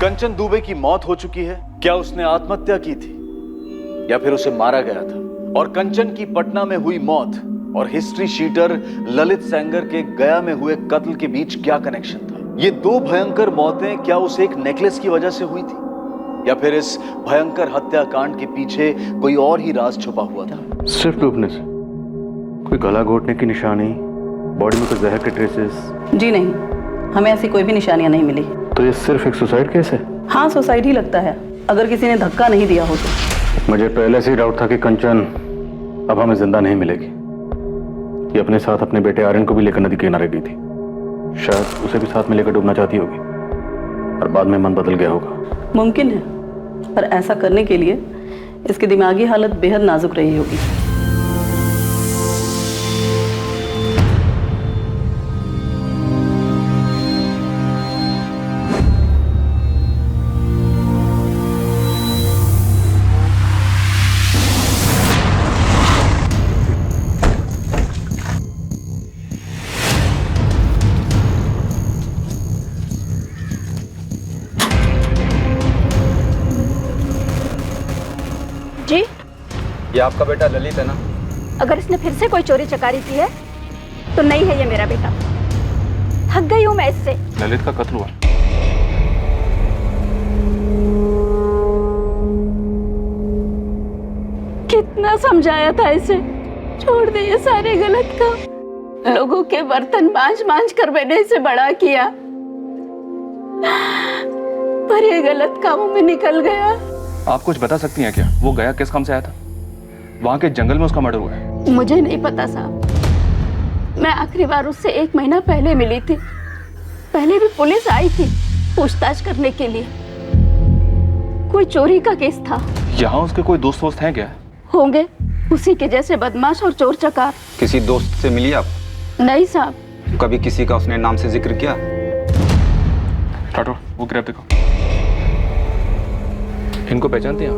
कंचन दुबे की मौत हो चुकी है। क्या उसने आत्महत्या की थी या फिर उसे मारा गया था? और कंचन की पटना में हुई मौत और हिस्ट्री शीटर ललित सेंगर के गया में हुए कत्ल के बीच क्या कनेक्शन था? ये दो भयंकर मौतें क्या उस एक नेकलेस की वजह से हुई थी या फिर इस भयंकर हत्याकांड के पीछे कोई और ही राज छुपा हुआ था? सिर्फ डूबने से? कोई गला घोटने की निशानी, बॉडी में कोई जहर के ट्रेसेस? जी नहीं, हमें ऐसी कोई भी निशानियां नहीं मिली। तो ये सिर्फ एक सुसाइड केस है? हाँ, सुसाइड ही लगता है, अगर किसी ने धक्का नहीं दिया हो तो। मुझे पहले से ही डाउट था कि कंचन अब हमें जिंदा नहीं मिलेगी। ये अपने साथ अपने बेटे आर्यन को भी लेकर नदी किनारे गई थी। शायद उसे भी साथ में लेकर डूबना चाहती होगी और बाद में मन बदल गया होगा। मुमकिन है, पर ऐसा करने के लिए इसकी दिमागी हालत बेहद नाजुक रही होगी। जी, ये आपका बेटा ललित है ना? अगर इसने फिर से कोई चोरी चकारी की है तो नहीं है ये मेरा बेटा। थक गई हूं मैं इससे। ललित का कत्ल हुआ? कितना समझाया था इसे, छोड़ दे ये सारे गलत काम। लोगों के बर्तन मांझ मांझ कर मैंने इसे बड़ा किया, पर ये गलत कामों में निकल गया। आप कुछ बता सकती हैं क्या? वो गया किस काम से आया था? वहां के जंगल में उसका मर्डर हुआ है। मुझे नहीं पता साहब, मैं आखिरी बार उससे 1 महीना पहले मिली थी। पहले भी पुलिस आई थी पूछताछ करने के लिए। कोई चोरी का केस था। यहाँ उसके कोई दोस्त वोस्त हैं क्या? होंगे, उसी के जैसे बदमाश और चोर चकार। किसी दोस्त से मिली आप? नहीं साहब। कभी किसी का उसने नाम से जिक्र किया? राठौर, वो ग्रैब देखो। इनको पहचानते हैं आप?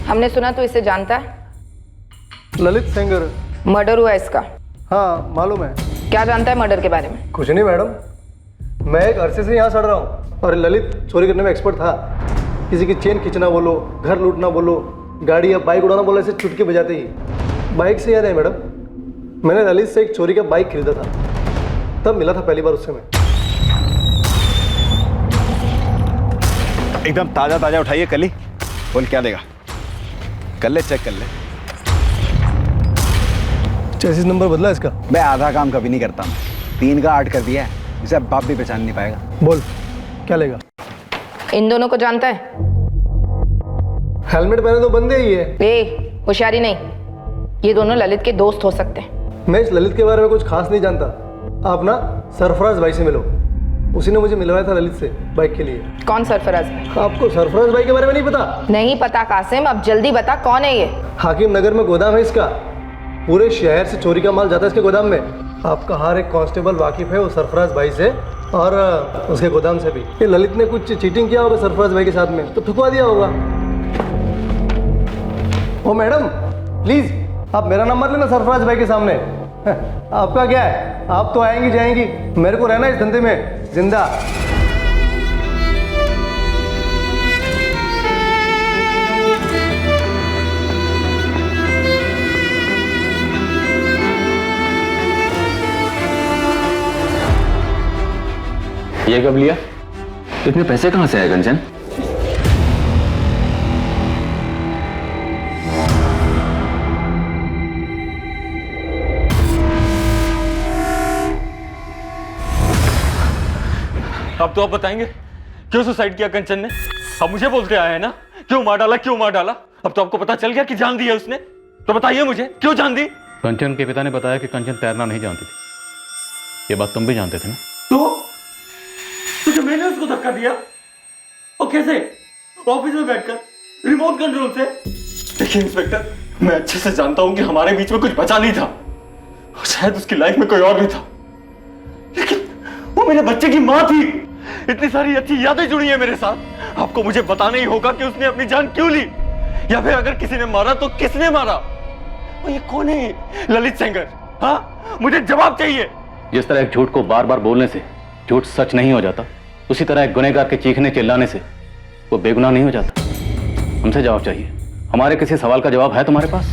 हमने सुना तो इसे जानता है? ललित सेंगर। मर्डर हुआ इसका? हाँ मालूम है। क्या जानता है मर्डर के बारे में? कुछ नहीं मैडम, मैं एक अरसे से यहाँ सड़ रहा हूँ और ललित चोरी करने में एक्सपर्ट था। किसी की चेन खींचना बोलो, घर लूटना बोलो, गाड़ी या बाइक उड़ाना बोलो, ऐसे चुटकी बजाते ही। बाइक से याद है मैडम, मैंने ललित से एक चोरी का बाइक खरीदा था, तब मिला था पहली बार उससे मैं। एकदम ताजा ताजा उठाइए कली। बोल क्या देगा? कर ले, चेक कर ले। चेसिस नंबर बदला इसका? मैं आधा काम कभी नहीं करता, 3 का 8 कर दिया है। इसे बाप भी पहचान नहीं पाएगा। बोल क्या लेगा? इन दोनों को जानता है? हेलमेट पहने तो बंदे ही है। ए, होशियारी नहीं, ये दोनों ललित के दोस्त हो सकते हैं। मैं इस ललित के बारे में कुछ खास नहीं जानता। आप ना सरफराज भाई से मिलो, उसी ने मुझे मिलवाया था ललित से बाइक के लिए। कौन सरफराज? आपको सरफराज भाई के बारे में नहीं पता? नहीं पता कासिम, अब जल्दी बता कौन है ये? हाकिम नगर में गोदाम है इसका, पूरे शहर से चोरी का माल जाता है इसके गोदाम में। आपका हर एक कांस्टेबल वाकिफ है वो सरफराज भाई से और उसके गोदाम से भी। ये ललित ने कुछ चीटिंग किया होगा सरफराज भाई के साथ में, तो ठुकवा दिया होगा। ओ मैडम प्लीज आप मेरा नंबर लेना सरफराज भाई के सामने। आपका क्या है, आप तो आएंगी जाएंगी, मेरे को रहना इस धंधे में जिंदा। ये कब लिया? इतने पैसे कहाँ से आए कंचन? अब तो आप बताएंगे क्यों सुसाइड किया कंचन ने? अब मुझे बोलते आए हैं ना, क्यों मार डाला, क्यों मार डाला? अब तो आपको पता चल गया कि जान दी है उसने, तो बताइए मुझे क्यों जान दी? कंचन के पिता ने बताया कि कंचन तैरना नहीं जानती थी। ये बात तुम भी जानते थे ना? तो जब मैंने उसको धक्का दिया, और कैसे? ऑफिस में बैठकर रिमोट कंट्रोल से। देखिए इंस्पेक्टर, मैं अच्छे से जानता हूं कि हमारे बीच में कुछ बचा नहीं था, शायद उसकी लाइफ में कोई और भी था, लेकिन वो मेरे बच्चे की माँ थी। इतनी सारी अच्छी यादें जुड़ी है मेरे साथ। आपको मुझे बताना ही होगा कि उसने अपनी जान क्यों ली, या फिर अगर किसी ने मारा तो किसने मारा। ये कौन है? ललित सेंगर? हाँ, मुझे जवाब चाहिए। जिस तरह एक झूठ को बार बार बोलने से झूठ सच नहीं हो जाता, उसी तरह एक गुनहगार के चीखने चिल्लाने से वो बेगुनाह नहीं हो जाता। हमसे जवाब चाहिए। हमारे किसी सवाल का जवाब है तुम्हारे पास?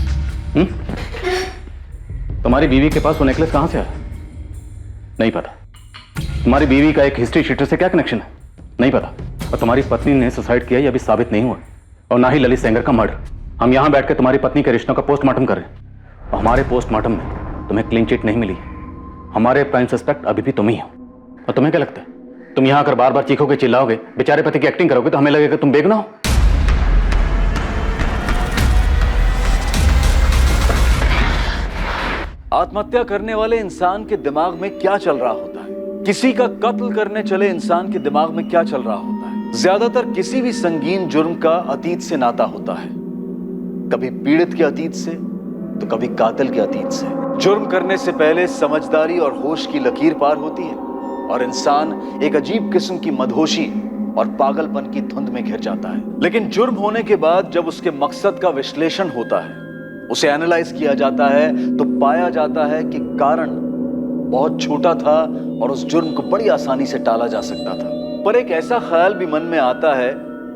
तुम्हारी बीवी के पास वो नेकलेस कहां से आया? नहीं पता। तुम्हारी बीवी का एक हिस्ट्री शीटर से क्या कनेक्शन है? नहीं पता। और तुम्हारी पत्नी ने सुसाइड किया, यह अभी साबित नहीं हुआ। और ना ही ललित सेंगर का मर्डर। हम यहां बैठ के तुम्हारी पत्नी के रिश्तों का पोस्टमार्टम कर रहे हैं, और हमारे पोस्टमार्टम में तुम्हें क्लीन चिट नहीं मिली। हमारे प्राइम सस्पेक्ट अभी भी तुम ही हो। और तुम्हें क्या लगता है, तुम यहां आकर बार बार चीखोगे, चिल्लाओगे, बेचारे पति की एक्टिंग करोगे तो हमें लगेगा तुम बेगुनाह हो? आत्महत्या करने वाले इंसान के दिमाग में क्या चल रहा होता है, किसी का कत्ल करने चले इंसान के दिमाग में क्या चल रहा होता है? ज्यादातर किसी भी संगीन जुर्म का अतीत से नाता होता है, कभी पीड़ित के अतीत से तो कभी कातिल के अतीत से। जुर्म करने से पहले समझदारी और होश की लकीर पार होती है और इंसान एक अजीब किस्म की मदहोशी और पागलपन की धुंध में घिर जाता है। लेकिन जुर्म होने के बाद जब उसके मकसद का विश्लेषण होता है, उसे एनालाइज किया जाता है, तो पाया जाता है कि कारण बहुत छोटा था और उस जुर्म को बड़ी आसानी से टाला जा सकता था। पर एक ऐसा ख्याल भी मन में आता है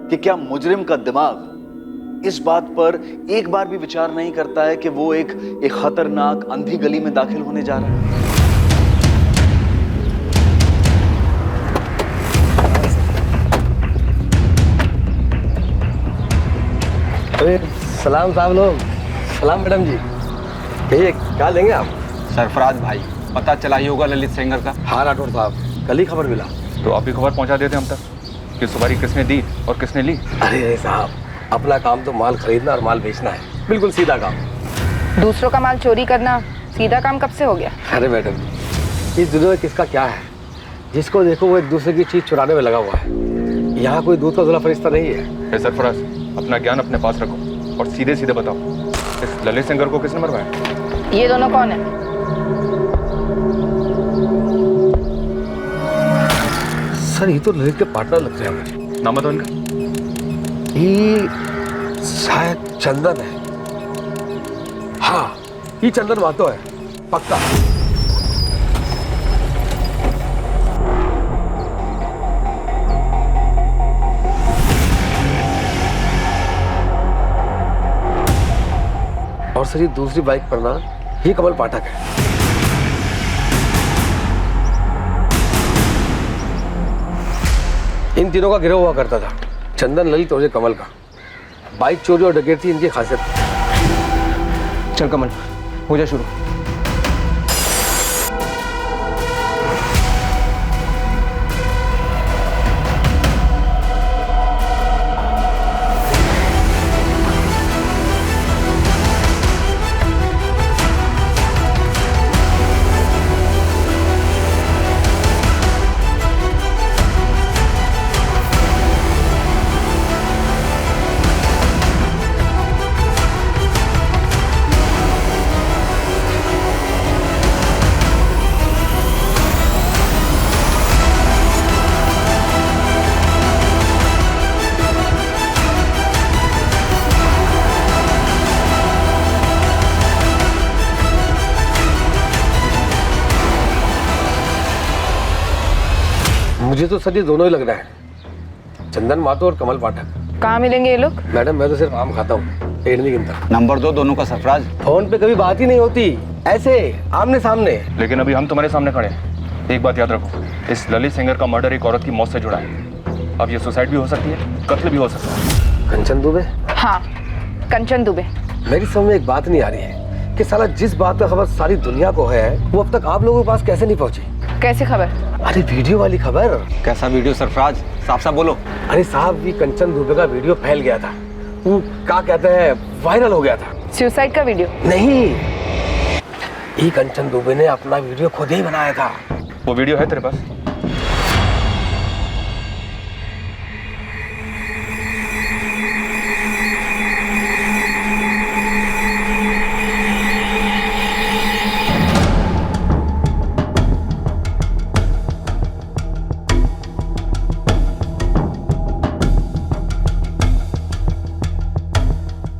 कि क्या मुजरिम का दिमाग इस बात पर एक बार भी विचार नहीं करता है कि वो एक खतरनाक अंधी गली में दाखिल होने जा रहा है? अरे सलाम साहब लोग, सलाम मैडम जी। भैया क्या लेंगे आप? सरफराज भाई, पता चला ही होगा ललित सेंगर का? हाँ राठौर साहब, कल ही खबर मिला। तो आप ही खबर पहुंचा देते हम तक कि सवारी किसने दी और किसने ली। अरे साहब, अपना काम तो माल खरीदना और माल बेचना है, बिल्कुल सीधा काम। दूसरों का माल चोरी करना सीधा काम कब से हो गया? अरे मैडम जी, इस दुनिया में किसका क्या है, जिसको देखो वो एक दूसरे की चीज चुराने में लगा हुआ है। यहाँ कोई दूध का धुला फरिश्ता नहीं है। सरफराज, अपना ज्ञान अपने पास रखो और सीधे सीधे बताओ, इस ललित सेंगर को किसने मरवाया? ये दोनों कौन है? सर ये तो ललित के पार्टनर लगते हैं मुझे। नाम बताओ इनका। ये शायद चंदन है। हाँ, ये चंदन मातो है, पक्का। और सर ये दूसरी बाइक पर ना, ये कमल पाठक है। इन तीनों का गिरोह हुआ करता था, चंदन, ललित और ये कमल का। बाइक चोरी और डकैती इनकी खासियत। चल कमल, हो जा शुरू। मुझे तो सर ये दोनों ही लग रहा है, चंदन मातो और कमल पाठक। कहाँ मिलेंगे ये लोग? मैडम मैं तो सिर्फ आम खाता हूँ, पेड़ नहीं गिनता। नंबर 2 दोनों का सरफराज। फोन पे कभी बात ही नहीं होती, ऐसे आमने सामने। लेकिन अभी हम तुम्हारे सामने खड़े हैं। एक बात याद रखो, इस ललित सेंगर का मर्डर एक औरत की मौत से जुड़ा है। अब ये सुसाइड भी हो सकती है, कत्ल भी हो सकता है। कंचन दुबे? हाँ, कंचन दुबे। मेरी समझ में एक बात नहीं आ रही है कि साला जिस बात का खबर सारी दुनिया को है, वो अब तक आप लोगों के पास कैसे नहीं पहुंची? कैसे खबर? अरे वीडियो वाली खबर। कैसा वीडियो सरफराज, साफ साफ बोलो। अरे साहब, ये कंचन दुबे का वीडियो फैल गया था, वो क्या कहते हैं, वायरल हो गया था। सुसाइड का वीडियो? नहीं, ये कंचन दुबे ने अपना वीडियो खुद ही बनाया था। वो वीडियो है तेरे पास?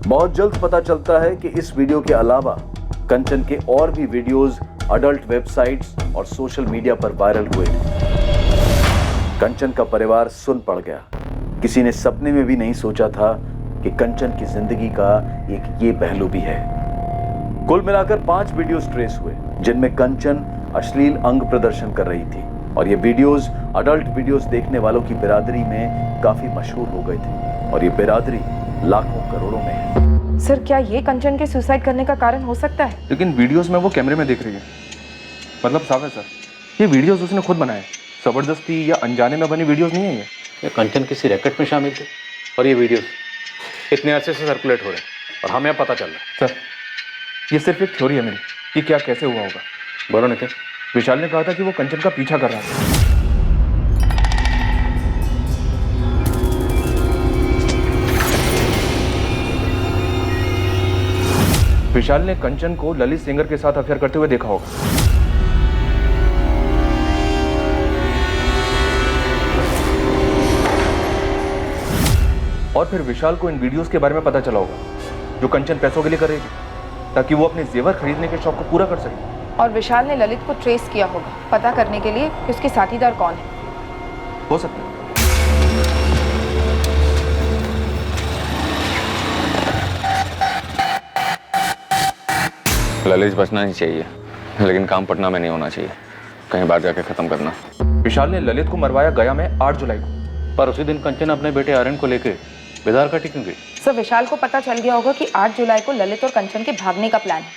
बहुत जल्द पता चलता है कि इस वीडियो के अलावा कंचन के और भी वीडियोस अडल्ट वेबसाइट्स और सोशल मीडिया पर वायरल हुए। कंचन का परिवार सुन पड़ गया। किसी ने सपने में भी नहीं सोचा था कि कंचन की जिंदगी का एक ये पहलू भी है। कुल मिलाकर 5 वीडियोस ट्रेस हुए जिनमें कंचन अश्लील अंग प्रदर्शन कर रही थी और ये वीडियोस अडल्ट वीडियोस देखने वालों की बिरादरी में काफी मशहूर हो गए थे और ये बिरादरी लाखों करोड़ों में है। सर, क्या ये कंचन के सुसाइड करने का कारण हो सकता है? लेकिन वीडियोस में वो कैमरे में देख रही है, मतलब साफ है सर, ये वीडियोस उसने खुद बनाए, जबरदस्ती या अनजाने में बनी वीडियोस नहीं है ये कंचन किसी रैकेट में शामिल थे और ये वीडियोस इतने अरसे से सर्कुलेट हो रहे हैं और हमें अब पता चल रहा है। सर, ये सिर्फ एक थ्योरी है मेरी कि क्या कैसे हुआ होगा। बोलो नितिन। विशाल ने कहा था कि वो कंचन का पीछा कर रहा था। विशाल ने कंचन को ललित सेंगर के साथ अफेयर करते हुए देखा होगा। और फिर विशाल को इन वीडियोस के बारे में पता चला होगा जो कंचन पैसों के लिए कर रही थी ताकि वो अपने जेवर खरीदने के शौक को पूरा कर सके। और विशाल ने ललित को ट्रेस किया होगा पता करने के लिए कि उसके साथीदार कौन है। हो सकता है। ललित बचना ही चाहिए, लेकिन काम पटना में नहीं होना चाहिए, कहीं बाहर जाके खत्म करना। विशाल ने ललित को मरवाया गया में 8 जुलाई को, पर उसी दिन कंचन अपने बेटे आर्यन को लेके बेदार काटी क्यों गई? सर, विशाल को पता चल गया होगा कि 8 जुलाई को ललित और कंचन के भागने का प्लान है,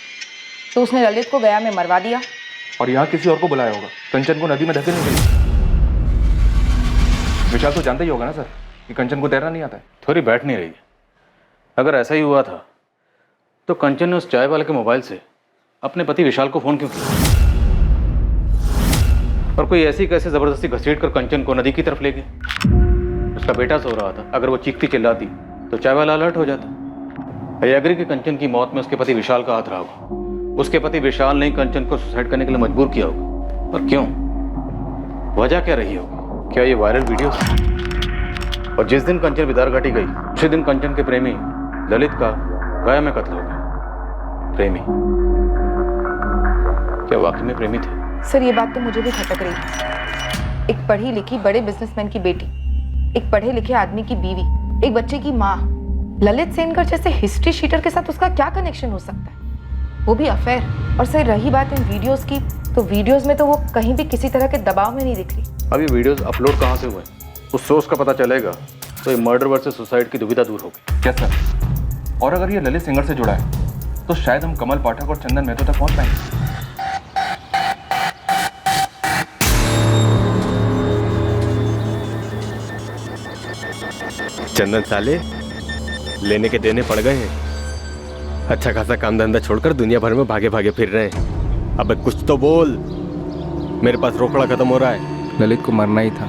तो उसने ललित को गया में मरवा दिया और यहाँ किसी और को बुलाया होगा कंचन को नदी में धकेलने के लिए। विशाल तो जानता ही होगा ना सर कि कंचन को तैरना नहीं आता है। थोड़ी बैठ नहीं रही है। अगर ऐसा ही हुआ था तो कंचन ने उस चाय वाले के मोबाइल से अपने पति विशाल को फोन क्यों किया? और कोई ऐसी कैसे जबरदस्ती घसीट कर कंचन को नदी की तरफ ले गई? उसका बेटा सो रहा था, अगर वो चीखती चिल्लाती तो चाय वाला अलर्ट हो जाता। आई एग्री कि कंचन की मौत में उसके पति विशाल का हाथ रहा होगा। उसके पति विशाल ने कंचन को सुसाइड करने के लिए मजबूर किया होगा, पर क्यों? वजह क्या रही होगी? क्या ये वायरल वीडियो? और जिस दिन कंचन बिदार घाटी गई उसी दिन कंचन के प्रेमी ललित का गया में कत्ल हो गया। प्रेमी? क्या वाकई में प्रेमी थे? सर, ये बात तो मुझे भी खटक रही है। एक पढ़ी लिखी बड़े बिजनेसमैन की बेटी, एक पढ़े लिखे आदमी की बीवी, एक बच्चे की माँ, ललित सेनकर जैसे हिस्ट्री शीटर के साथ उसका क्या कनेक्शन हो सकता है? वो भी अफेयर। और सर, रही बात इन वीडियोस की, तो वीडियोस में तो वो कहीं भी किसी तरह के दबाव में नहीं दिख रही। अब ये वीडियोस अपलोड कहाँ से हुए उस सोर्स का पता चलेगा तो ये मर्डर वर्सेस सुसाइड की दुविधा दूर होगी। क्या सर? और अगर ये ललित सिंगर से जुड़ा है तो शायद हम कमल पाठक और चंदन मेहतो तक पहुंच पाएंगे। चंदन साले, लेने के देने पड़ गए हैं। अच्छा खासा काम धंधा छोड़कर दुनिया भर में भागे भागे फिर रहे हैं। अबे कुछ तो बोल, मेरे पास रोकड़ा खत्म हो रहा है। ललित को मरना ही था,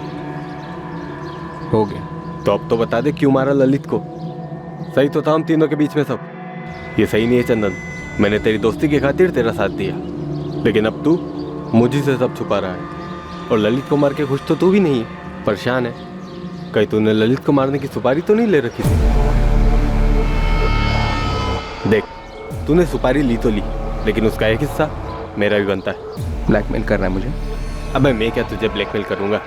हो गया। तो अब तो बता दे क्यों मारा ललित को? सही तो था हम तीनों के बीच में सब। ये सही नहीं है चंदन, मैंने तेरी दोस्ती की खातिर तेरा साथ दिया, लेकिन अब तू मुझे से सब छुपा रहा है। और ललित को मार के खुश तो तू भी नहीं है, परेशान है। कहीं तूने ललित को मारने की सुपारी तो नहीं ले रखी थी? देख, तूने सुपारी ली तो ली, लेकिन उसका एक हिस्सा मेरा भी बनता है। ब्लैकमेल कर रहा है मुझे? अबे मैं क्या तुझे ब्लैकमेल करूंगा?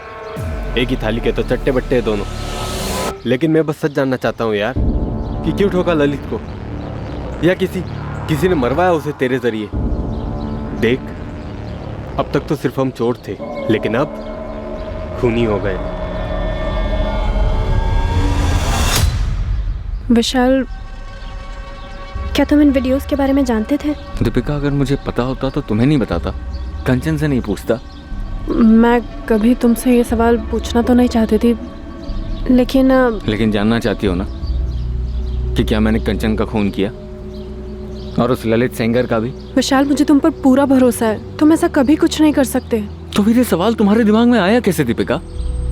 एक ही थाली के तो चट्टे बट्टे हैं दोनों। लेकिन मैं बस सच जानना चाहता हूँ यार कि क्यों ठोका ललित को, या किसी ने मरवाया उसे तेरे जरिए? देख, अब तक तो सिर्फ हम चोर थे, लेकिन अब खूनी हो गए। विशाल, क्या तुम इन वीडियोस के बारे में जानते थे? दीपिका, अगर मुझे पता होता तो तुम्हें नहीं बताता, कंचन से नहीं पूछता। मैं कभी तुमसे ये सवाल पूछना तो नहीं चाहती थी, लेकिन जानना चाहती हो ना कि क्या मैंने कंचन का खून किया, और उस ललित सेंगर का भी? विशाल, मुझे तुम पर पूरा भरोसा है, तुम ऐसा कभी कुछ नहीं कर सकते। तो फिर ये सवाल तुम्हारे दिमाग में आया कैसे दीपिका?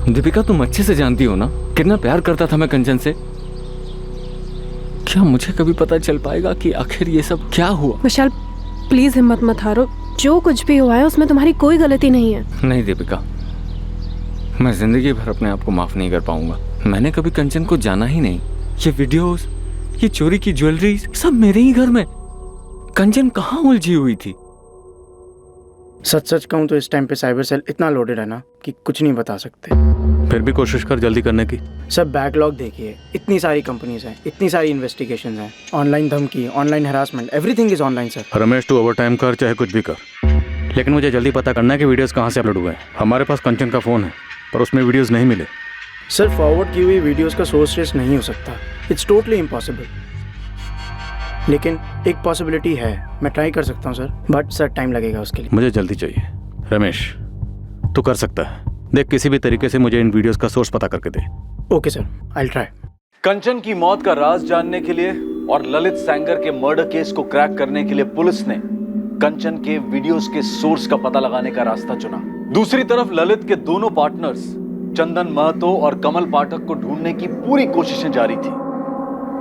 दीपिका, तुम अच्छे से जानती हो ना कितना प्यार करता था मैं कंचन से। क्या मुझे कभी पता चल पाएगा कि आखिर ये सब क्या हुआ? विशाल, प्लीज हिम्मत मत हारो, जो कुछ भी हुआ है उसमें तुम्हारी कोई गलती नहीं है। नहीं दीपिका, मैं जिंदगी भर अपने आप को माफ नहीं कर पाऊंगा। मैंने कभी कंचन को जाना ही नहीं। ये वीडियोस, ये चोरी की ज्वेलरी सब मेरे ही घर में। कंचन कहाँ उलझी हुई थी? सच सच कहूँ तो इस टाइम पे साइबर सेल इतना लोडेड है ना कि कुछ नहीं बता सकते। फिर भी कोशिश कर जल्दी करने की। सब बैकलॉग देखिए, इतनी सारी कंपनीज हैं, इतनी सारी इन्वेस्टिगेशंस हैं, ऑनलाइन धमकी, online harassment, everything is online sir. Ramesh तू ओवर टाइम कर चाहे कुछ भी कर, लेकिन मुझे जल्दी पता करना है कि वीडियोस कहाँ से अपलोड हुए हैं। हमारे पास कंचन का फ़ोन है पर उसमें वीडियोस नहीं मिले। सर फॉरवर्ड की हुई वीडियोस का सोर्स ट्रेस नहीं हो सकता, इट्स टोटली इम्पॉसिबल। लेकिन एक पॉसिबिलिटी है, मैं ट्राई कर सकता हूँ सर, बट सर टाइम लगेगा उसके लिए। मुझे जल्दी चाहिए। रमेश तू कर सकता है, देख किसी भी तरीके से मुझे इन वीडियोस का सोर्स पता करके दे। Okay sir, I will try. Kanchan की मौत का राज जानने के लिए और ललित सेंगर के मर्डर केस को क्रैक करने के लिए पुलिस ने कंचन के वीडियोस के सोर्स का पता लगाने का रास्ता चुना। दूसरी तरफ ललित के दोनों पार्टनर्स चंदन महतो और कमल पाठक को ढूंढने की पूरी कोशिशें जारी थी।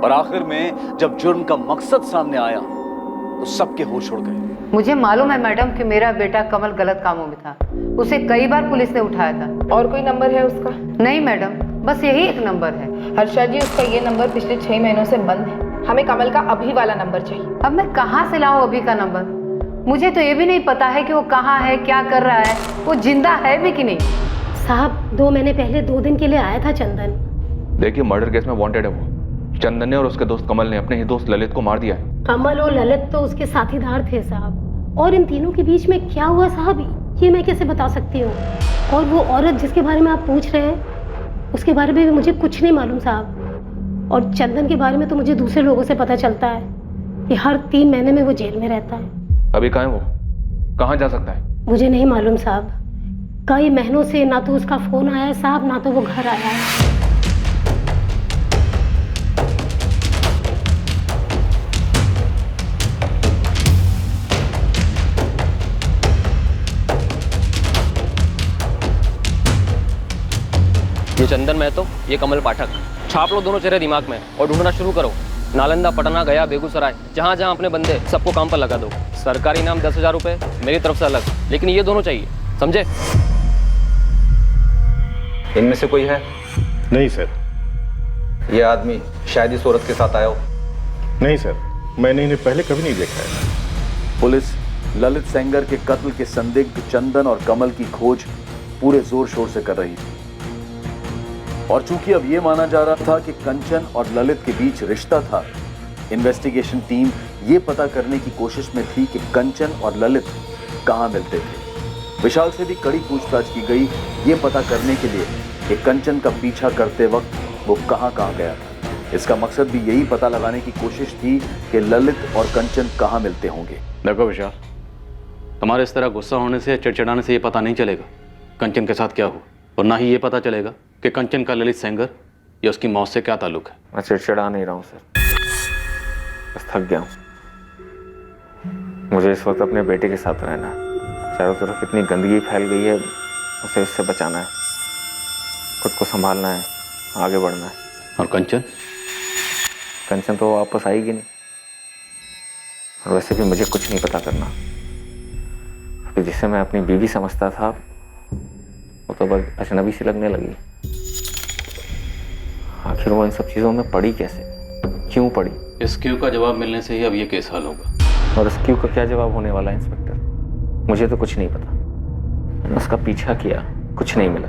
और आखिर में जब जुर्म का मकसद सामने आया तो सबके होश उड़ गए। मुझे मालूम है मैडम कि मेरा बेटा कमल गलत कामों में था, उसे कई बार पुलिस ने उठाया था। और कोई नंबर है उसका? नहीं मैडम, बस यही एक नंबर है। हर्षा जी, उसका ये नंबर पिछले 6 महीनों से बंद है। हमें कमल का अभी वाला नंबर चाहिए। अब मैं कहाँ से लाऊं अभी का नंबर? मुझे तो ये भी नहीं पता है कि वो कहाँ है, क्या कर रहा है, वो जिंदा है भी कि नहीं। साहब 2 महीने पहले 2 दिन के लिए आया था चंदन। देखिए मर्डर केस में वांटेड है वो। चंदन ने और उसके दोस्त कमल ने अपने ही दोस्त ललित को मार दिया है। कमल और ललित तो उसके साथीदार थे साहब, और इन तीनों के बीच में क्या हुआ साहब ये मैं कैसे बता सकती हूँ। और वो औरत जिसके बारे में आप पूछ रहे हैं उसके बारे में भी मुझे कुछ नहीं मालूम साहब। और चंदन के बारे में तो मुझे दूसरे लोगों से पता चलता है कि हर 3 महीने में वो जेल में रहता है। अभी कहाँ है वो? कहाँ जा सकता है? मुझे नहीं मालूम साहब। कई महीनों से ना तो उसका फोन आया है साहब, ना तो वो घर आया है। ये चंदन महतो, ये कमल पाठक। छाप लो दोनों चेहरे दिमाग में और ढूंढना शुरू करो। नालंदा, पटना, गया, बेगूसराय, जहाँ जहाँ अपने बंदे सबको काम पर लगा दो। सरकारी इनाम 10,000 रुपये मेरी तरफ से अलग, लेकिन ये दोनों चाहिए, समझे? इनमें से कोई है? नहीं सर। ये आदमी शायद इस औरत के साथ आया हो। नहीं सर, मैंने इन्हें पहले कभी नहीं देखा है। पुलिस ललित सेंगर के कत्ल के संदिग्ध चंदन और कमल की खोज पूरे जोर शोर से कर रही थी। और चूंकि अब यह माना जा रहा था कि कंचन और ललित के बीच रिश्ता था, इन्वेस्टिगेशन टीम यह पता करने की कोशिश में थी कि कंचन और ललित कहां मिलते थे। विशाल से भी कड़ी पूछताछ की गई ये पता करने के लिए कि कंचन का पीछा करते वक्त वो कहां गया था। इसका मकसद भी यही पता लगाने की कोशिश थी कि ललित और कंचन कहां मिलते होंगे। देखो विशाल, तुम्हारे इस तरह गुस्सा होने से, चिड़चिड़ाने से ये पता नहीं चलेगा कंचन के साथ क्या हुआ, और ना ही ये पता चलेगा कि कंचन का ललित सेंगर या उसकी मौत से क्या ताल्लुक है। मैं चिड़चिड़ा नहीं रहा हूँ सर, बस थक गया हूँ। मुझे इस वक्त अपने बेटे के साथ रहना है। चारों तरफ इतनी गंदगी फैल गई है, उसे इससे बचाना है, खुद को संभालना है, आगे बढ़ना है। और कंचन? कंचन तो वापस आएगी नहीं, और वैसे भी मुझे कुछ नहीं पता करना। अभी जिसे मैं अपनी बीवी समझता था वो तो बस अजनबी सी लगने लगी। आखिर वो इन सब चीज़ों में पड़ी कैसे, क्यों पड़ी? इस क्यों का जवाब मिलने से ही अब ये केस हल होगा। और इस क्यों का क्या जवाब होने वाला है इंस्पेक्टर? मुझे तो कुछ नहीं पता। मैंने उसका पीछा किया, कुछ नहीं मिला।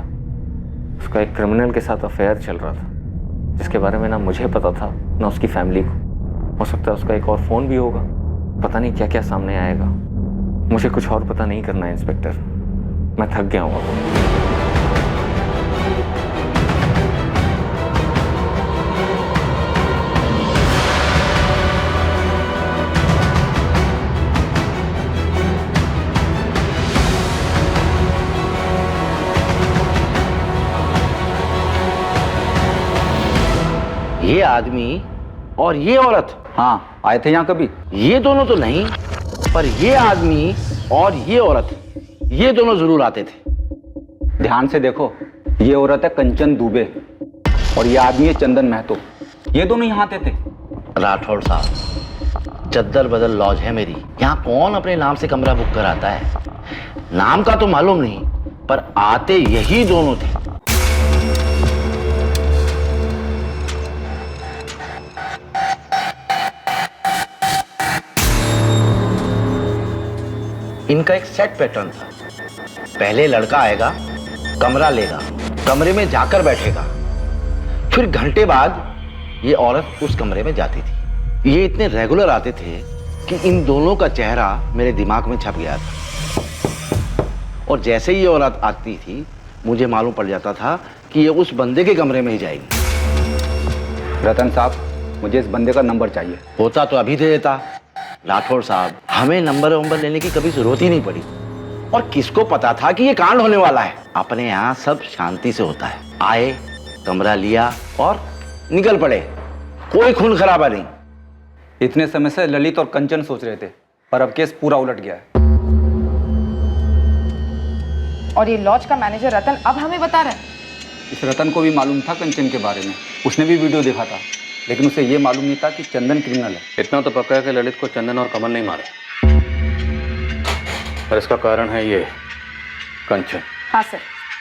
उसका एक क्रिमिनल के साथ अफेयर चल रहा था जिसके बारे में ना मुझे पता था ना उसकी फैमिली को। हो सकता है उसका एक और फ़ोन भी होगा, पता नहीं क्या क्या सामने आएगा। मुझे कुछ और पता नहीं करना है इंस्पेक्टर, मैं थक गया हूँ अब। ये आदमी और ये औरत, हाँ आए थे यहाँ कभी? ये दोनों तो नहीं, पर ये आदमी और ये औरत, ये दोनों जरूर आते थे। ध्यान से देखो, ये औरत है कंचन दुबे और ये आदमी है चंदन महतो। ये दोनों यहाँ आते थे। राठौड़ साहब, चद्दर बदल लॉज है मेरी, यहाँ कौन अपने नाम से कमरा बुक कराता है? नाम का तो मालूम नहीं, पर आते यही दोनों थे। इनका एक सेट पैटर्न था। पहले लड़का आएगा, कमरा लेगा, कमरे में जाकर बैठेगा, फिर घंटे बाद ये औरत उस कमरे में जाती थी। ये इतने रेगुलर आते थे कि इन दोनों का चेहरा मेरे दिमाग में छप गया था। और जैसे ही ये औरत आती थी मुझे मालूम पड़ जाता था कि ये उस बंदे के कमरे में ही जाएगी। रतन साहब, मुझे इस बंदे का नंबर चाहिए। होता तो अभी दे देता। राठौड़ साहब, हमें नंबर लेने की कभी जरूरत ही नहीं पड़ी। और किसको पता था कि ये कांड होने वाला है। अपने यहाँ सब शांति से होता है। आए, कमरा लिया और निकल पड़े। कोई खून खराबा नहीं। इतने समय से ललित और कंचन सोच रहे थे, पर अब केस पूरा उलट गया है। और ये लॉज का मैनेजर रतन अब हमें बता रहा है। इस रतन को भी मालूम था कंचन के बारे में, उसने भी वीडियो देखा था, लेकिन उसे ये मालूम नहीं था कि चंदन क्रिमिनल है। इतना तो पक्का है कि ललित को चंदन और कमल नहीं मारे, और इसका कारण है ये कंचन। हाँ सर,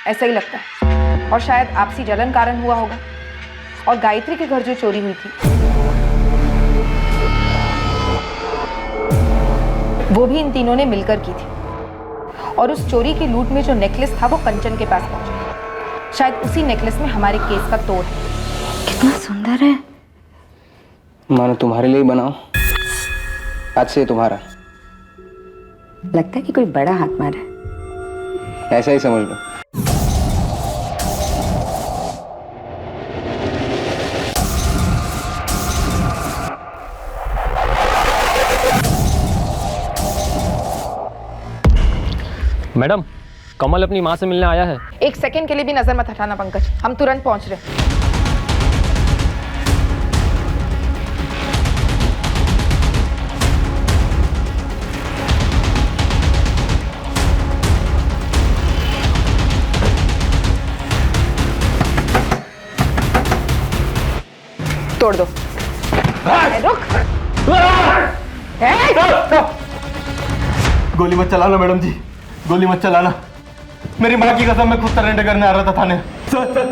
ऐसा ही लगता है। और शायद आपसी जलन कारण हुआ होगा। और गायत्री के घर जो चोरी हुई थी वो भी इन तीनों ने मिलकर की थी। और उस चोरी की लूट में जो नेकलेस था वो कंचन के पास पहुंचा। शायद उसी नेकलेस में हमारे केस का तोड़ है। कितना सुंदर है। मानो तुम्हारे लिए बनाओ, आज से तुम्हारा। लगता है कि कोई बड़ा हाथ मारा है। ऐसा ही समझ लो। मैडम, कमल अपनी माँ से मिलने आया है। एक सेकंड के लिए भी नजर मत हटाना पंकज, हम तुरंत पहुंच रहे हैं। तोड़ दो। रुक। गोली मत चलाना मैडम जी, गोली मत चलाना। मेरी माँ की कसम, मैं खुद सरेंडर करने आ रहा था थाने। सर,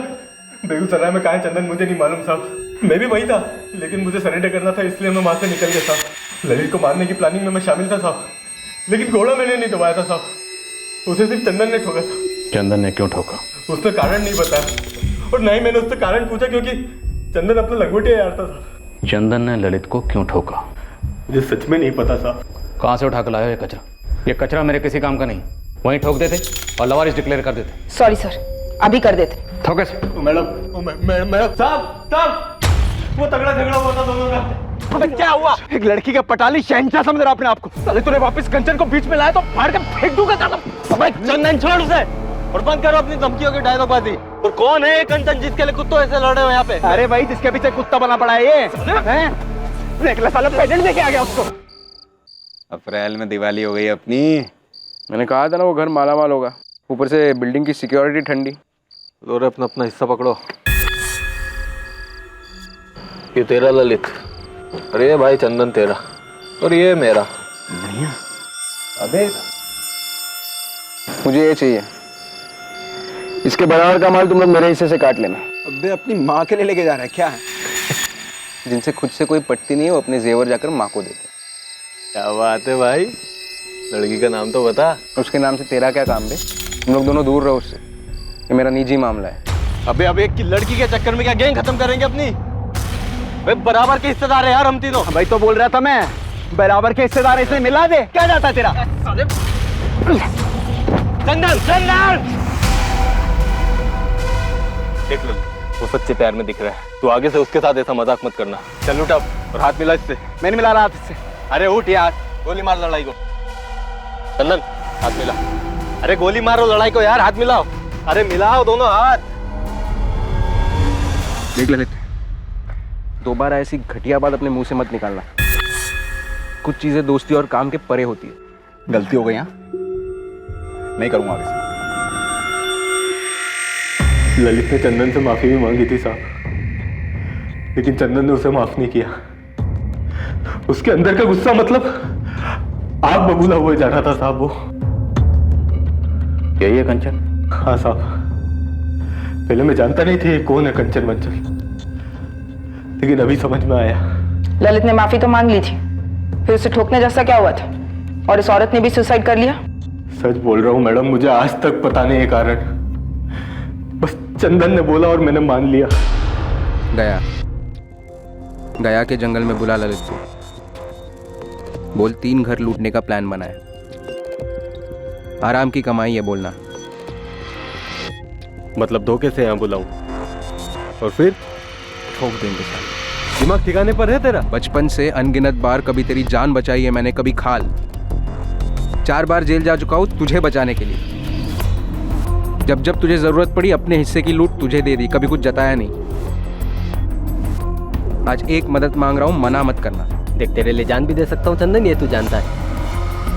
बेगूसराय में कहाँ है चंदन मुझे नहीं मालूम साहब। मैं भी वही था, लेकिन मुझे सरेंडर करना था, इसलिए मैं वहाँ से निकल गया साहब। ललित को मारने की प्लानिंग में मैं शामिल था साहब, लेकिन घोड़ा मैंने नहीं दबाया था साहब। उसे सिर्फ चंदन ने ठोका था। चंदन ने क्यों ठोका? उसने कारण नहीं बताया, और ना ही मैंने उससे कारण पूछा, क्योंकि चंदन अपना लंगोटिया यार था साहब। चंदन ने ललित को क्यों ठोका? मुझे सच में नहीं पता साहब। कहाँ से उठा कर लाया ये कचरा? ये कचरा मेरे किसी काम का नहीं। वहीं ठोक देते और लवारिस डिक्लेयर कर देते। सॉरी सर, अभी कर देते। ठोके मैडम साहब, वो तगड़ा झगड़ा हुआ था दोनों का। अबे क्या हुआ? एक लड़की का पटाली शहंशाह समझ रहा अपने आप को। साले तूने वापस कंचन को बीच में लाया तो फाड़ के फेंक दूंगा कदम। अबे चंदन छोड़ उसे और बंद करो अपनी धमकियों की डायलॉगबाजी। और कौन है ये कंचन जिसके लिए कुत्तों ऐसे लड़ रहे हो यहाँ पे? अरे भाई, जिसके पीछे कुत्ता बना पड़ा है ये, नेकलेस वाला पेटेंट लेके आ गया उसको। अप्रैल में दिवाली हो गई अपनी। मैंने कहा था ना वो घर मालामाल होगा, ऊपर से बिल्डिंग की सिक्योरिटी ठंडी। और अपना अपना हिस्सा पकड़ो। ये तेरा ललित, और ये भाई चंदन तेरा, और ये मेरा। बढ़िया। अबे मुझे ये चाहिए, इसके बराबर का माल तुम लोग मेरे हिस्से से काट लेना। अबे अपनी माँ के लिए लेके जा रहा है क्या है? जिनसे खुद से कोई पटती नहीं है वो अपने जेवर जाकर माँ को देते। क्या बात है भाई, लड़की का नाम तो बता। उसके नाम से तेरा क्या काम बे? तुम लोग दोनों दूर रहो उससे, ये मेरा निजी मामला है। अबे एक की लड़की के चक्कर में क्या गैंग खत्म करेंगे अपनी? भाई बराबर के हिस्सेदार है यार हम तीनों। भाई तो बोल रहा था मैं, बराबर के हिस्सेदार इसने मिला दे। क्या जाता है तेरा? चंदन चंदन देख लो, वो सच्चे प्यार में दिख रहा है। तू आगे से उसके साथ ऐसा मजाक मत करना। चल उठ अब और हाथ मिला इससे। मैंने मिला रहा हाथ इससे। अरे उठ यार, गोली मार लड़ाई को। चंदन हाथ मिला। अरे गोली मारो लड़ाई को यार, हाथ मिलाओ। अरे मिलाओ दोनों हाथ। देख ललित, दोबारा ऐसी घटिया बात अपने मुंह से मत निकालना। कुछ चीजें दोस्ती और काम के परे होती है। गलती हो गई यहाँ, नहीं करूंगा आगे से। ललित ने चंदन से माफी भी मांगी थी साहब, लेकिन चंदन ने उसे माफ नहीं किया। उसके अंदर का गुस्सा मतलब आग बबूला हुआ जा रहा था साहब। वो यही है कंचन? हाँ साहब, पहले मैं जानता नहीं थी कौन है कंचन वंचन, लेकिन अभी समझ में आया। ललित ने माफी तो मांग ली थी, फिर उसे ठोकने जैसा क्या हुआ था? और इस औरत ने भी सुसाइड कर लिया? सच बोल रहा हूँ मैडम, मुझे आज तक पता नहीं है कारण। बस चंदन ने बोला और मैंने मान लिया। गया के जंगल में बुला ललित को, बोल 3 घर लूटने का प्लान बनाया, आराम की कमाई है बोलना। मतलब धोखे से यहाँ बुलाऊं और फिर ठोक देंगे साथ। दिमाग ठिकाने पर है तेरा? बचपन से अनगिनत बार कभी तेरी जान बचाई है मैंने, कभी खाल। 4 बार जेल जा चुका हूं तुझे बचाने के लिए। जब जब तुझे जरूरत पड़ी अपने हिस्से की लूट तुझे दे दी, कभी कुछ जताया नहीं। आज एक मदद मांग रहा हूं, मना मत करना। देख, तेरे लिए जान भी दे सकता हूँ चंदन, ये तू जानता है।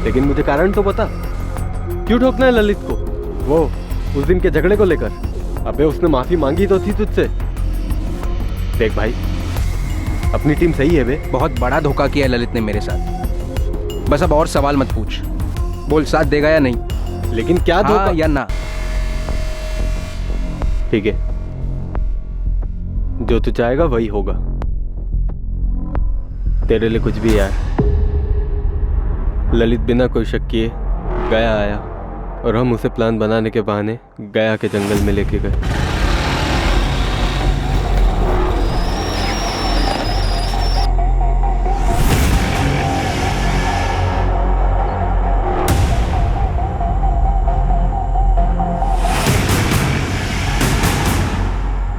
लेकिन मुझे कारण तो बता, क्यों ठोकना है ललित को? वो उस दिन के झगड़े को लेकर? अबे उसने माफी मांगी तो थी तुझसे। देख भाई, अपनी टीम सही है बे। बहुत बड़ा धोखा किया है ललित ने मेरे साथ। बस अब और सवाल मत पूछ, बोल साथ देगा या नहीं। लेकिन क्या धोखा? हाँ या ना? ठीक है, जो तू चाहेगा वही होगा। तेरे लिए कुछ भी यार। ललित बिना कोई शक किए गया आया और हम उसे प्लान बनाने के बहाने गया के जंगल में लेके गए।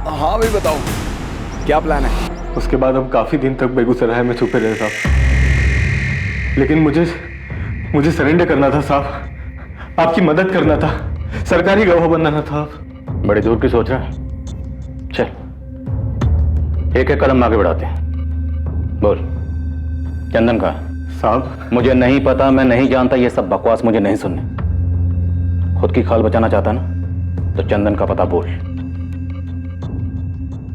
हाँ भाई बताओ, क्या प्लान है? उसके बाद हम काफी दिन तक बेगूसराय में छुपे रहे साहब, लेकिन मुझे सरेंडर करना था साहब, आपकी मदद करना था, सरकारी गवाह बनना था। बड़े दूर की सोच रहा है। चल एक एक कदम आगे बढ़ाते हैं। बोल, चंदन का? साहब मुझे नहीं पता, मैं नहीं जानता, ये सब बकवास मुझे नहीं सुनने। खुद की खाल बचाना चाहता ना तो चंदन का पता बोल।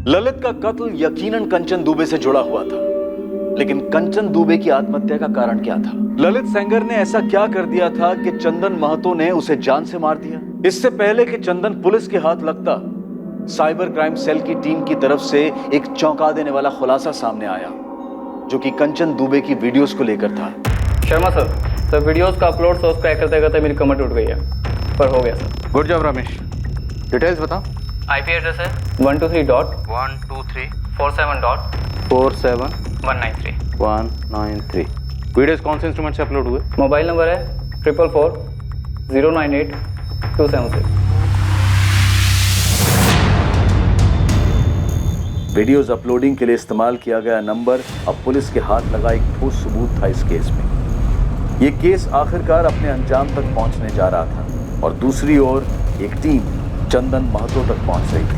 ललित का कत्ल यकीनन कंचन दुबे से जुड़ा हुआ था, लेकिन कंचन दुबे की आत्महत्या का कारण क्या था? ललित सेंगर ने ऐसा क्या कर दिया था कि चंदन महतो ने उसे जान से मार दिया? इससे पहले कि चंदन पुलिस के हाथ लगता, साइबर क्राइम सेल की टीम की तरफ से एक चौंका देने वाला खुलासा सामने आया, जो कि कंचन दुबे की वीडियोस को लेकर था। शर्मा सर, वीडियोस का अपलोड सोर्स क्रैक करते करते मेरी कमर टूट गई है, पर हो गया sir. Good job Ramesh, details बताओ। आईपी एड्रेस है 123.123.47.193 वीडियोस कौन से इंस्ट्रूमेंट से अपलोड हुए? मोबाइल नंबर है 444-098-276। वीडियोस अपलोडिंग के लिए इस्तेमाल किया गया नंबर अब पुलिस के हाथ लगा एक ठोस सबूत था इस केस में। ये केस आखिरकार अपने अंजाम तक पहुंचने जा रहा था और दूसरी ओर एक टीम चंदन महतो तक पहुंच रही थी।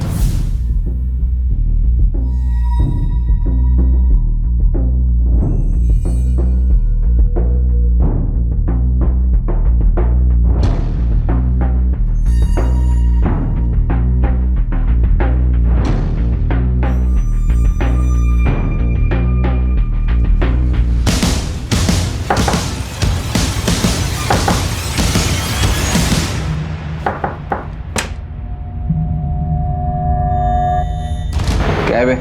क्या है बे?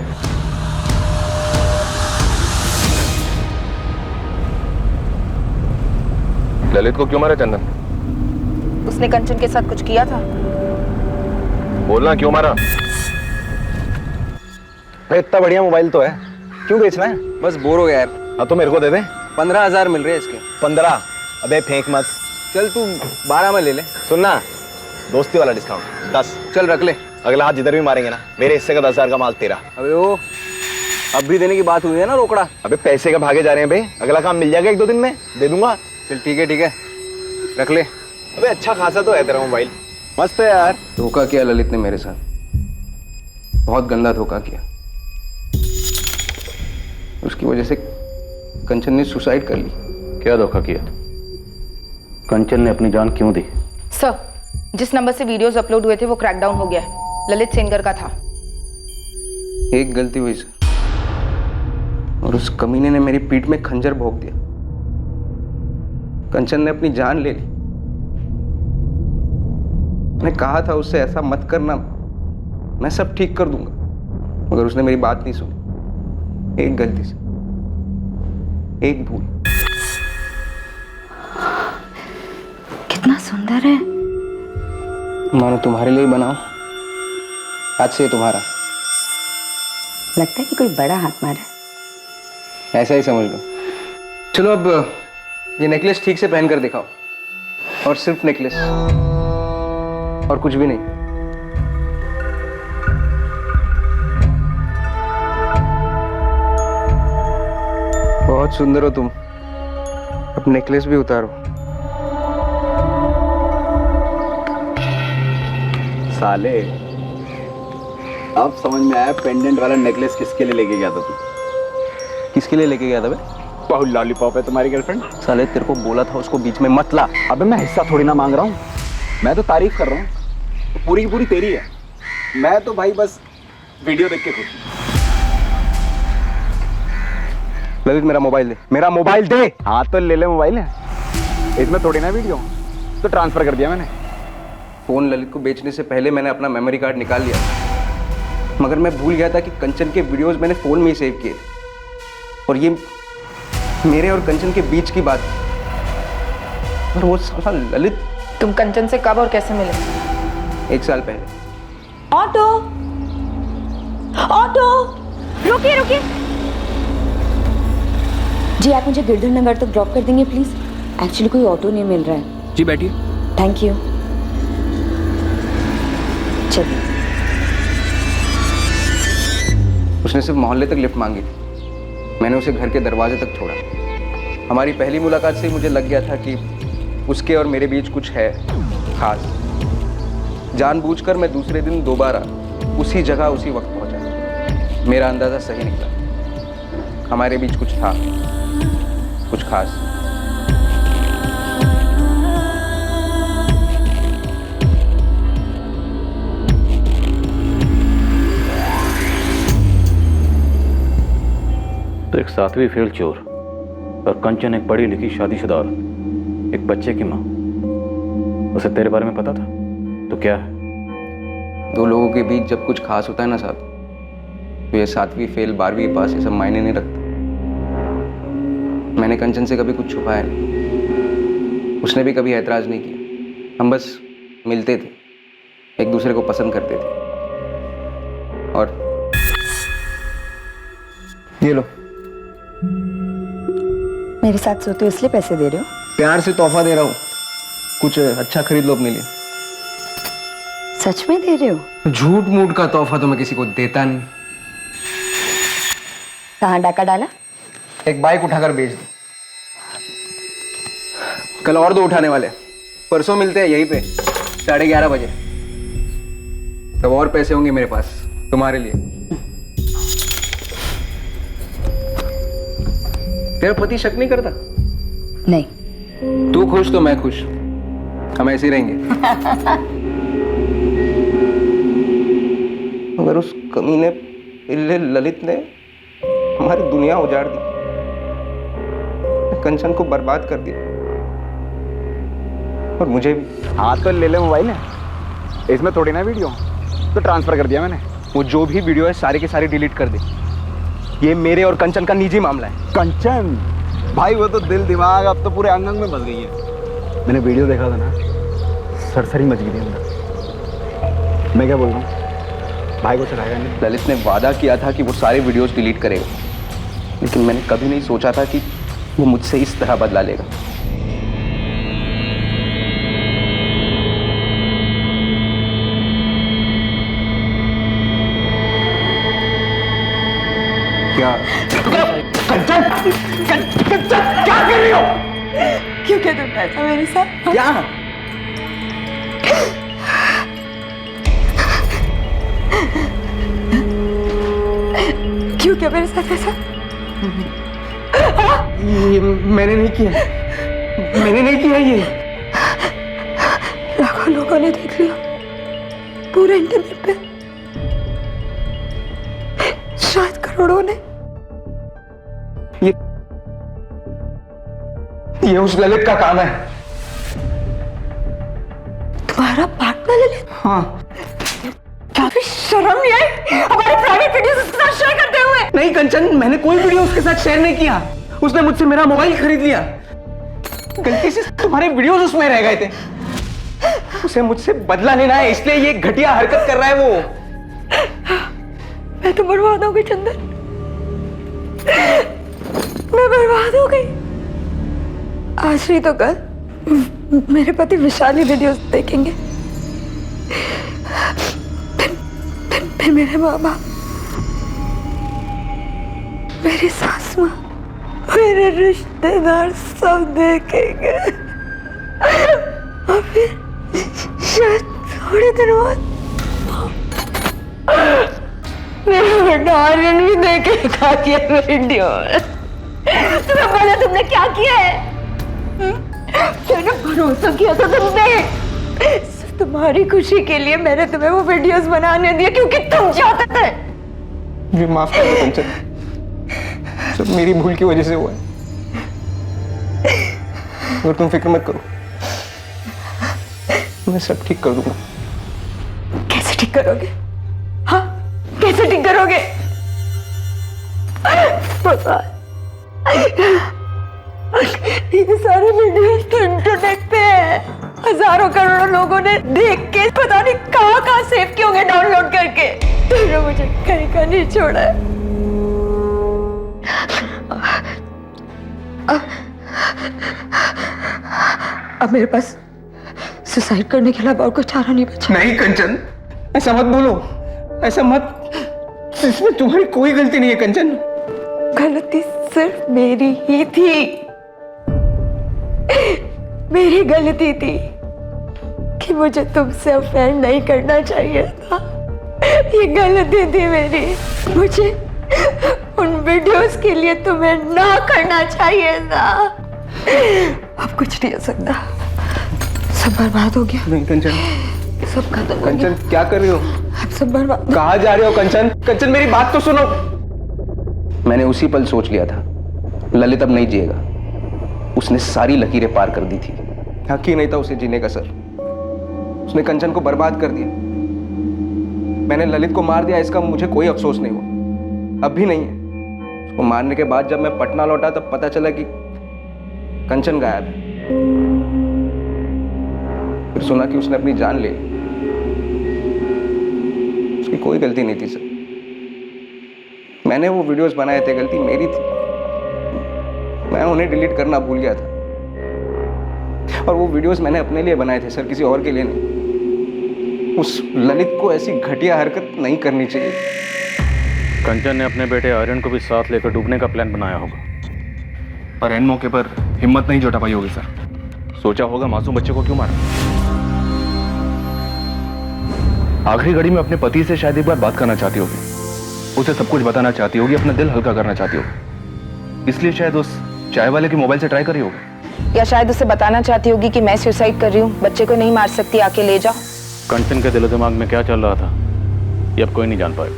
ललित को क्यों मारा चंदन? उसने कंचन के साथ कुछ किया था। बोलना, क्यों मारा? भाई इतना बढ़िया मोबाइल तो है, क्यों बेचना है? बस बोर हो गया यार। हाँ तो मेरे को दे दे। 15,000 मिल रहे हैं इसके। 15? अबे फेंक मत। चल तू 12 में ले ले। सुनना, दोस्ती वाला डिस्काउंट 10। चल रख ले। अगला हाथ जिधर भी मारेंगे ना, मेरे हिस्से का 10,000 का माल तेरा। अबे वो अब भी देने की बात हुई है ना रोकड़ा। अबे पैसे का भागे जा रहे हैं भाई, अगला काम मिल जाएगा 1-2 दिन में, दे दूंगा। चल ठीक है रख ले। अबे अच्छा खासा तो है तेरा मोबाइल, मस्त है यार। धोखा किया ललित ने मेरे साथ, बहुत गंदा धोखा किया। उसकी वजह से कंचन ने सुसाइड कर ली। क्या धोखा किया? कंचन ने अपनी जान क्यों दी? सर, जिस नंबर से वीडियोस अपलोड हुए थे वो क्रैकडाउन हो गया है, ललित सेंगर का था। एक गलती हुई सर, और उस कमीने ने मेरी पीठ में खंजर भोंक दिया। कंचन ने अपनी जान ले ली। मैंने कहा था उससे ऐसा मत करना, मैं सब ठीक कर दूंगा, मगर उसने मेरी बात नहीं सुनी। एक गलती से, एक भूल। कितना सुंदर है। मानो तुम्हारे लिए बनाओ, आज से ये तुम्हारा। लगता है कि कोई बड़ा हाथ मारा। ऐसा ही समझ लो। चलो अब ये नेकलेस ठीक से पहन कर दिखाओ, और सिर्फ नेकलेस और कुछ भी नहीं। बहुत सुंदर हो तुम। अब नेकलेस भी उतारो। साले, अब समझ में आया पेंडेंट वाला नेकलेस किसके लिए लेके गया था तू। किसके लिए लेके गया था बे? बहुत लॉलीपॉप है तुम्हारी गर्लफ्रेंड। साले तेरे को बोला था उसको बीच में मत ला। अबे मैं हिस्सा थोड़ी ना मांग रहा हूँ, मैं तो तारीफ कर रहा हूँ। पूरी की पूरी तेरी है। मैं तो भाई बस वीडियो देख के खुश हूँ। ललित मेरा मोबाइल दे, मेरा मोबाइल दे। हाँ तो ले ले मोबाइल है, इसमें थोड़ी ना वीडियो, तो ट्रांसफर कर दिया मैंने। फोन ललित को बेचने से पहले मैंने अपना मेमोरी कार्ड निकाल लिया, मगर मैं भूल गया था कि कंचन के वीडियोस मैंने फोन में ही सेव किए। और ये मेरे और कंचन के बीच की बात, और वो साला ललित। तुम कंचन से कब और कैसे मिले? 1 साल पहले। ऑटो, ऑटो, रुकिए रुकिए। जी आप मुझे गिरधर नगर तक ड्रॉप कर देंगे प्लीज? एक्चुअली कोई ऑटो नहीं मिल रहा है। जी बैठिए। Thank you. चलिए। उसने सिर्फ मोहल्ले तक लिफ्ट मांगी थी, मैंने उसे घर के दरवाजे तक छोड़ा। हमारी पहली मुलाकात से मुझे लग गया था कि उसके और मेरे बीच कुछ है खास। जानबूझकर मैं दूसरे दिन दोबारा उसी जगह उसी वक्त पहुंचा। मेरा अंदाजा सही निकला, हमारे बीच कुछ था, कुछ खास। तो एक 7वीं फेल चोर और कंचन एक पढ़ी लिखी शादीशुदा औरत, एक बच्चे की माँ। उसे तेरे बारे में पता था तो क्या है? 2 लोगों के बीच जब कुछ खास होता है ना साहब, तो ये 7वीं फेल 12वीं पास ये सब मायने नहीं रखता। मैंने कंचन से कभी कुछ छुपाया नहीं, उसने भी कभी ऐतराज नहीं किया। हम बस मिलते थे, एक दूसरे को पसंद करते थे। और ये लो। मेरे साथ सोते हो इसलिए पैसे दे रहे हो? प्यार से तोहफा दे रहा हूँ, कुछ अच्छा खरीद लो अपने लिए। सच में दे रहे हो? झूठ मूठ का तोहफा तो मैं किसी को देता नहीं। कहाँ डाका डाला? एक बाइक उठाकर बेच दो। कल और 2 उठाने वाले, परसों मिलते हैं यहीं पे 11:30 बजे। तब और पैसे होंगे मेरे पास तुम्हारे लिए। तेरा पति शक नहीं करता? नहीं। तू खुश तो मैं खुश, हम ऐसे ही रहेंगे। मगर उस कमीने पिल्ले ललित ने हमारी दुनिया उजाड़ दी, कंचन को बर्बाद कर दिया, और मुझे भी। हाँ तो ले ले मोबाइल है, इसमें थोड़ी ना वीडियो, तो ट्रांसफर कर दिया मैंने। वो जो भी वीडियो है सारे के सारे डिलीट कर दे। ये मेरे और कंचन का निजी मामला है। कंचन भाई, वो तो दिल दिमाग अब तो पूरे अंग अंग में बस गई है। मैंने वीडियो देखा था ना, सरसरी मच गई थी अंदर। मैं क्या बोल रहा हूँ, भाई को चढ़ाएगा नहीं? ललित ने वादा किया था कि वो सारे वीडियोस डिलीट करेगा, लेकिन मैंने कभी नहीं सोचा था कि वो मुझसे इस तरह बदला लेगा। क्या कंचन, कंचन क्या कर रही हो? क्यों क्या तुम ऐसा मेरे साथ? क्या? क्यों क्या मेरे साथ ऐसा? ये मैंने नहीं किया, मैंने नहीं किया ये। लाखों लोगों ने देख लिया, पूरे इंटरनेट पे, शायद करोड़ों ने। ये उस ललित का काम है। तुम्हारा पार्टनर ललित? हाँ। क्या भी शर्म नहीं आई हमारी प्राइवेट वीडियोस उसके साथ शेयर करते हुए? नहीं कंचन, मैंने कोई वीडियो उसके साथ शेयर नहीं किया। उसने मुझसे मेरा मोबाइल खरीद लिया। गलती से तुम्हारे वीडियोस उसमें रह गए थे। उसे मुझसे बदला लेना है, इसलिए ये घटिया हरकत कर रहा है वो। मैं तो बर्बाद हो गई चंदन, मैं बर्बाद हो गई। आज नहीं तो कल मेरे पति विशाली वीडियोस देखेंगे, फिर मेरे माँ बाप, मेरी सास माँ, मेरे रिश्तेदार सब देखेंगे। और फिर शायद थोड़े दिन बाद मेरा बेटा आर्यन भी देखेगा ये वीडियो। तुम्हें बोला तुमने क्या किया है? मैंने भरोसा किया था तुम पे, सिर्फ तुम्हारी खुशी के लिए मैंने तुम्हें वो वीडियोस बनाने दिए क्योंकि तुम चाहते थे। मुझे माफ कर दो कंचन, सब मेरी भूल की वजह से हुआ है। और तुम फिक्र मत करो, मैं सब ठीक कर दूंगा। कैसे ठीक करोगे? हाँ, कैसे ठीक करोगे? पता ये सारे वीडियोस तो इंटरनेट पे है, हजारों करोड़ों लोगों ने देख के पता नहीं कहाँ सेव किए होंगे डाउनलोड करके। तुमने मुझे कहीं का नहीं छोड़ा है। अब मेरे पास सुसाइड करने के अलावा और कोई चारा नहीं बचा। नहीं कंचन, ऐसा मत बोलो, ऐसा मत। इसमें तुम्हारी कोई गलती नहीं है कंचन। गलती सिर्फ मेरी ही थी, मेरी गलती थी कि मुझे तुमसे अफेयर नहीं करना चाहिए था। ये गलती थी मेरी, मुझे उन वीडियोस के लिए तुम्हें ना करना चाहिए था। अब कुछ नहीं हो सकता, सब बर्बाद हो गया। नहीं कंचन, सब खत्म हो गया। कंचन क्या कर रही हो? अब सब बर्बाद। कहाँ जा रहे हो कंचन? कंचन मेरी बात तो सुनो। मैंने उसी पल सोच लिया था ललित अब नहीं जिएगा। उसने सारी लकीरें पार कर दी थी। हक ही नहीं था उसे जीने का सर। उसने कंचन को बर्बाद कर दिया। मैंने ललित को मार दिया, इसका मुझे कोई अफसोस नहीं हुआ, अब भी नहीं है। उसको मारने के बाद जब मैं पटना लौटा तब पता चला कि कंचन गायब है। फिर सुना कि उसने अपनी जान ले ली। उसकी कोई गलती नहीं थी सर, मैंने वो वीडियोस बनाए थे, गलती मेरी थी। मैं उन्हें डिलीट करना भूल गया था। और वो वीडियोस मैंने अपने लिए बनाए थे सर, किसी और के लिए नहीं। उस ललित को ऐसी घटिया हरकत नहीं करनी चाहिए। कंचन ने अपने बेटे आर्यन को भी साथ लेकर डूबने का प्लान बनाया होगा, पर एन मौके पर हिम्मत नहीं जुटा पाई होगी सर। सोचा होगा मासूम बच्चे को क्यों मारा। आखिरी घड़ी में अपने पति से शायद एक बार बात करना चाहती होगी, उसे सब कुछ बताना चाहती होगी, अपना दिल हल्का करना चाहती होगी, इसलिए शायद उस चाय वाले के मोबाइल से ट्राई करी होगी। या शायद उसे बताना चाहती होगी कि मैं सुसाइड कर रही हूँ, बच्चे को नहीं मार सकती, आके ले जाओ। कंचन के दिलो दिमाग में क्या चल रहा था ये अब कोई नहीं जान पाएगा।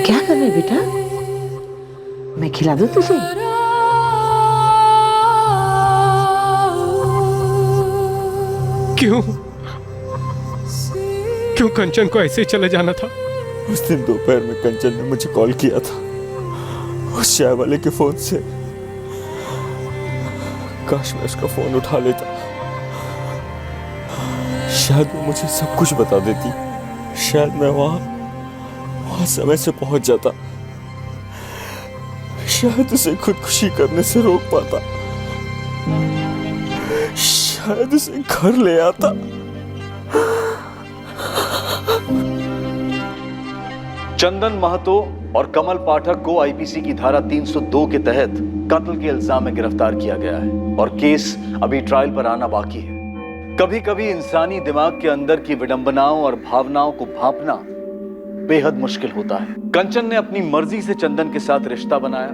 क्या कर रहे बेटा? मैं खिला दूं तुझे? क्यों क्यों कंचन को ऐसे ही चले जाना था? उस दिन दोपहर में कंचन ने मुझे कॉल किया था उस चाय वाले के फोन से। काश मैं उसका फोन उठा लेता, शायद वो मुझे सब कुछ बता देती, शायद मैं वहां समय से पहुंच जाता, शायद उसे खुदकुशी करने से रोक पाता, शायद उसे घर ले आता। चंदन महतो और कमल पाठक को आईपीसी की धारा 302 के तहत कत्ल के इल्जाम में गिरफ्तार किया गया है और केस अभी ट्रायल पर आना बाकी है। कभी कभी इंसानी दिमाग के अंदर की विडंबनाओं और भावनाओं को भांपना बेहद मुश्किल होता है। कंचन ने अपनी मर्जी से चंदन के साथ रिश्ता बनाया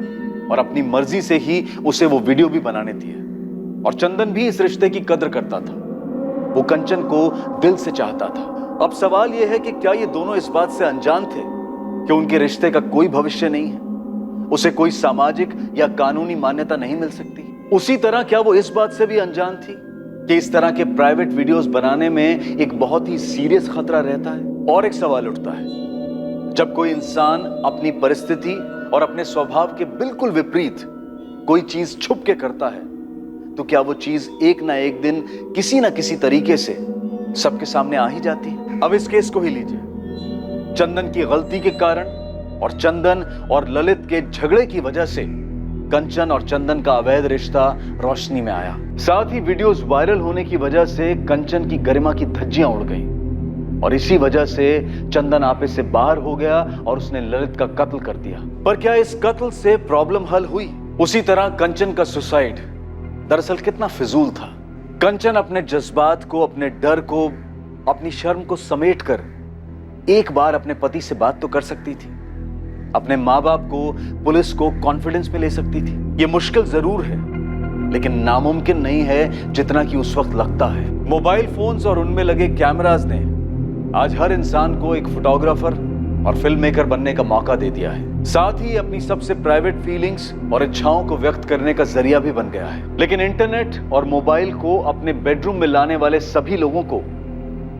और अपनी मर्जी से ही उसे वो वीडियो भी बनाने दिए और चंदन भी इस रिश्ते की कद्र करता था। वो कंचन को दिल से चाहता था। अब सवाल यह है कि क्या ये दोनों इस बात से अनजान थे कि उनके रिश्ते का कोई भविष्य नहीं है, उसे कोई सामाजिक या कानूनी मान्यता नहीं मिल सकती। उसी तरह क्या वो इस बात से भी अनजान थी कि इस तरह के प्राइवेट वीडियोस बनाने में एक बहुत ही सीरियस खतरा रहता है। और एक सवाल उठता है, जब कोई इंसान अपनी परिस्थिति और अपने स्वभाव के बिल्कुल विपरीत कोई चीज छुप के करता है तो क्या वो चीज एक ना एक दिन किसी ना किसी तरीके से सबके सामने आ ही जाती है। अब इस केस को ही लीजिए। चंदन की गलती के कारण और चंदन और ललित के झगड़े की वजह से कंचन और चंदन का अवैध रिश्ता रोशनी में आया। साथ ही वीडियोस वायरल होने की वजह से कंचन की गरिमा की धज्जियां उड़ गईं और इसी वजह से चंदन आपे से बाहर हो गया और उसने ललित का कत्ल कर दिया। पर क्या इस कत्ल से प्रॉब्लम हल हुई? उसी तरह कंचन का सुसाइड दरअसल कितना फिजूल था। कंचन अपने जज्बात को, अपने डर को, अपनी शर्म को समेट कर एक बार अपने पति से बात तो कर सकती थी, अपने माँ बाप को, पुलिस को कॉन्फिडेंस में ले सकती थी। यह मुश्किल जरूर है लेकिन नामुमकिन नहीं है जितना कि उस वक्त लगता है। मोबाइल फोन्स और उनमें लगे कैमरास ने आज हर इंसान को एक फोटोग्राफर और फिल्म मेकर बनने का मौका दे दिया है। साथ ही अपनी सबसे प्राइवेट फीलिंग्स और इच्छाओं को व्यक्त करने का जरिया भी बन गया है। लेकिन इंटरनेट और मोबाइल को अपने बेडरूम में लाने वाले सभी लोगों को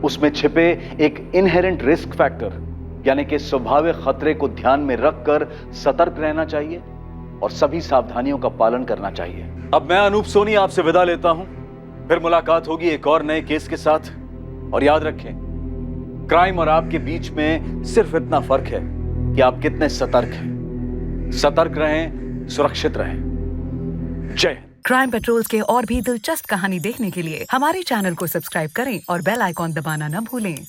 उसमें छिपे एक इनहेरेंट रिस्क फैक्टर यानी कि स्वाभाविक खतरे को ध्यान में रखकर सतर्क रहना चाहिए और सभी सावधानियों का पालन करना चाहिए। अब मैं अनूप सोनी आपसे विदा लेता हूं। फिर मुलाकात होगी एक और नए केस के साथ। और याद रखें, क्राइम और आपके बीच में सिर्फ इतना फर्क है कि आप कितने सतर्क हैं। सतर्क रहें, सुरक्षित रहें। जय। क्राइम पेट्रोल्स के और भी दिलचस्प कहानी देखने के लिए हमारे चैनल को सब्सक्राइब करें और बेल आइकॉन दबाना न भूलें।